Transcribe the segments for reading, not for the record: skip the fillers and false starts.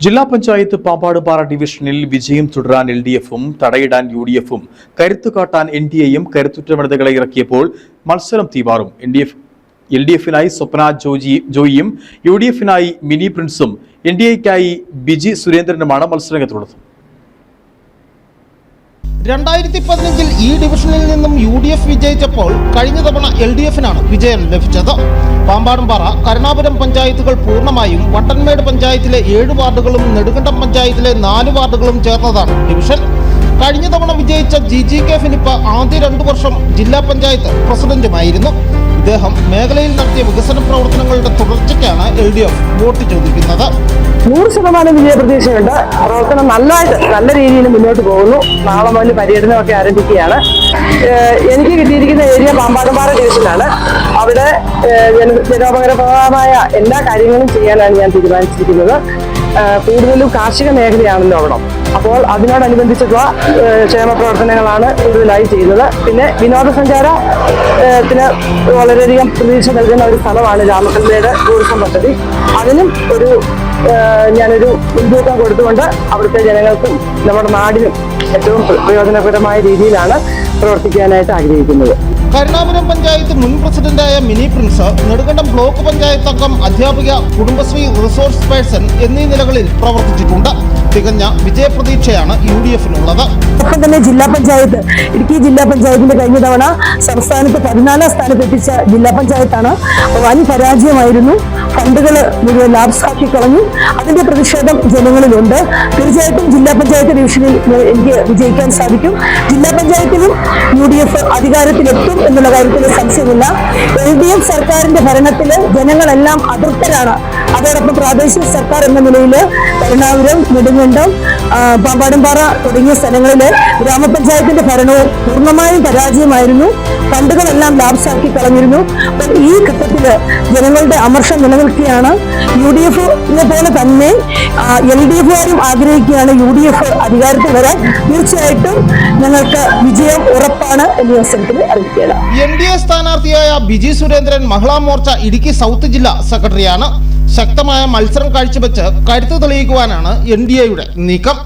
ജില്ലാ പഞ്ചായത്ത് പാമ്പാടുംപാറ ഡിവിഷനിൽ വിജയം തുടരാൻ LDF-ഉം തടയിടാൻ UDF-ഉം കരുത്തുകാട്ടാൻ NDA-യും കരുത്തുറ്റ വനിതകളെ ഇറക്കിയപ്പോൾ മത്സരം തീവാറും. LDF-നായി സ്വപ്ന ജോയിയും UDF-നായി മിനി പ്രിൻസും NDA-യ്ക്കായി ബിജി സുരേന്ദ്രനുമാണ് മത്സരരംഗത്തുള്ളത്. 2015-ൽ ഈ ഡിവിഷനിൽ നിന്നും UDF വിജയിച്ചപ്പോൾ കഴിഞ്ഞ തവണ LDF-നാണ് വിജയം ലഭിച്ചത്. പാമ്പാടുംപാറ, കരുണാപുരം പഞ്ചായത്തുകൾ പൂർണ്ണമായും, വട്ടൻമേട് പഞ്ചായത്തിലെ 7 വാർഡുകളും നെടുങ്കണ്ടം പഞ്ചായത്തിലെ 4 വാർഡുകളും ചേർന്നതാണ് ഡിവിഷൻ. കഴിഞ്ഞ തവണ വിജയിച്ച GGK ഫിലിപ്പ് ആദ്യ 2 വർഷം ജില്ലാ പഞ്ചായത്ത് പ്രസിഡന്റുമായിരുന്നു. ഇദ്ദേഹം മേഖലയിൽ നടത്തിയ വികസന പ്രവർത്തനങ്ങളുടെ തുടർച്ചയ്ക്കാണ് LDF വോട്ട് ചോദിക്കുന്നത്. 100% വിജയപ്രതീക്ഷയുണ്ട്. പ്രവർത്തനം നല്ല രീതിയിൽ മുന്നോട്ട് പോകുന്നു. നാളെ മുതൽ പര്യടനമൊക്കെ ആരംഭിക്കുകയാണ്. എനിക്ക് കിട്ടിയിരിക്കുന്ന ഏരിയ പാമ്പാടുംപാറ ഡിവിഷനാണ്. അവിടെ ജനോപകാരപ്രദമായ എല്ലാ കാര്യങ്ങളും ചെയ്യാനാണ് ഞാൻ തീരുമാനിച്ചിരിക്കുന്നത്. കൂടുതലും കാർഷിക മേഖലയാണല്ലോ അവിടെ. അപ്പോൾ അതിനോടനുബന്ധിച്ചുള്ള ക്ഷേമ പ്രവർത്തനങ്ങളാണ് കൂടുതലായി ചെയ്യുന്നത്. പിന്നെ വിനോദസഞ്ചാരത്തിന് വളരെയധികം പ്രതീക്ഷ നൽകുന്ന ഒരു സ്ഥലമാണ് രാമക്കൽമേട് ടൂറിസം പദ്ധതി. അതിനും ഞാനൊരു മുൻതൂക്കം കൊടുത്തുകൊണ്ട് അവിടുത്തെ ജനങ്ങൾക്കും നമ്മുടെ നാടിനും ഏറ്റവും പ്രയോജനകരമായ രീതിയിലാണ് പ്രവർത്തിക്കാനായിട്ട് ആഗ്രഹിക്കുന്നത്. കരുണാപുരം പഞ്ചായത്ത് മുൻ പ്രസിഡന്റായ mini Prince, Nedumkandam block panchayat അംഗം, അധ്യാപിക, കുടുംബശ്രീ റിസോഴ്സ് പേഴ്സൺ എന്നീ നിലകളിൽ പ്രവർത്തിച്ചിട്ടുണ്ട്. തികഞ്ഞ വിജയപ്രതീക്ഷയാണ് UDF-നുള്ളത്. ഒപ്പം തന്നെ ഇടുക്കി ജില്ലാ പഞ്ചായത്തിന്റെ കഴിഞ്ഞ തവണ സംസ്ഥാനത്ത് 14ാം സ്ഥാനത്തെത്തിച്ച ജില്ലാ പഞ്ചായത്താണ്. വൻ പരാജയമായിരുന്നു. ഫണ്ടുകൾ മുഴുവൻ ലാപ്സാക്കി കളഞ്ഞു. അതിന്റെ പ്രതിഷേധം ജനങ്ങളിലുണ്ട്. തീർച്ചയായിട്ടും ജില്ലാ പഞ്ചായത്ത് ഡിവിഷനിൽ എനിക്ക് വിജയിക്കാൻ സാധിക്കും. ജില്ലാ പഞ്ചായത്തിലും UDF അധികാരത്തിലെത്തും എന്നുള്ള കാര്യത്തിൽ സംശയമില്ല. LDF സർക്കാരിന്റെ ഭരണത്തിൽ ജനങ്ങളെല്ലാം അതൃപ്തരാണ്. അതോടൊപ്പം പ്രാദേശിക സർക്കാർ എന്ന നിലയിൽ കരുണാപുരം, നെടുങ്കണ്ടം, പാമ്പാടുംപാറ തുടങ്ങിയ സ്ഥലങ്ങളിൽ ഗ്രാമപഞ്ചായത്തിന്റെ ഭരണവും പൂർണ്ണമായും പരാജയമായിരുന്നു. ഫണ്ടുകളെല്ലാം ലാപ്സാക്കി കളഞ്ഞിരുന്നു. അപ്പോൾ ഈ ഘട്ടത്തിൽ ജനങ്ങളുടെ അമർഷം നിലനിൽക്കുകയാണ്. UDF-നെ പോലെ തന്നെ LDF-കാരും ആഗ്രഹിക്കുകയാണ് UDF അധികാരത്തിൽ വരാൻ. തീർച്ചയായിട്ടും ഞങ്ങൾക്ക് വിജയം ഉറപ്പാണ് എന്ന അവസരത്തിൽ അറിയിക്കുകയാണ്. NDA സ്ഥാനാർത്ഥിയായ ബിജി സുരേന്ദ്രൻ മഹിളാ മോർച്ച ഇടുക്കി സൗത്ത് ജില്ലാ സെക്രട്ടറിയാണ്. ശക്തമായ മത്സരം കാഴ്ചവെച്ച് കരുത്ത് തെളിയിക്കുവാനാണ് NDA-യുടെ നീക്കം.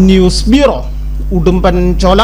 News bureau, Udumbanchola.